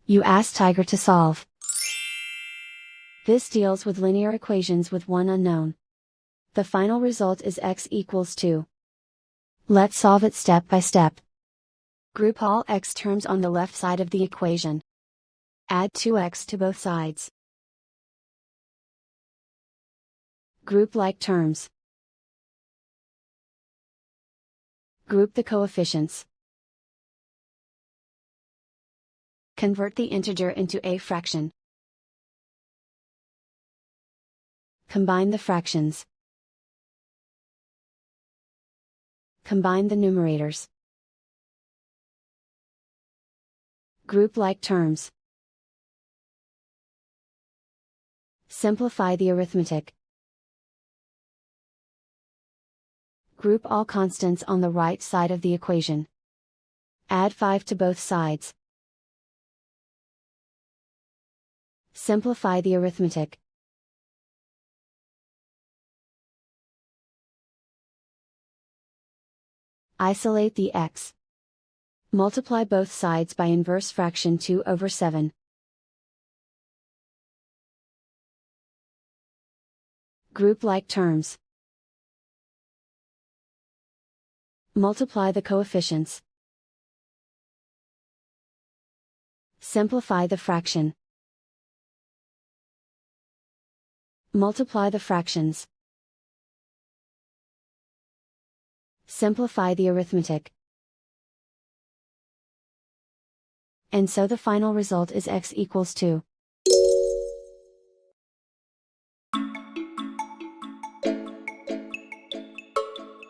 You ask Tiger to solve. This deals with linear equations with one unknown. The final result is x equals 2. Let's solve it step by step. Group all x terms on the left side of the equation. Add 2x to both sides. Group like terms. Group the coefficients. Convert the integer into a fraction. Combine the fractions. Combine the numerators. Group like terms. Simplify the arithmetic. Group all constants on the right side of the equation. Add 5 to both sides. Simplify the arithmetic. Isolate the x. Multiply both sides by inverse fraction 2/7. Group like terms. Multiply the coefficients. Simplify the fraction. Multiply the fractions. Simplify the arithmetic. And so the final result is x equals 2.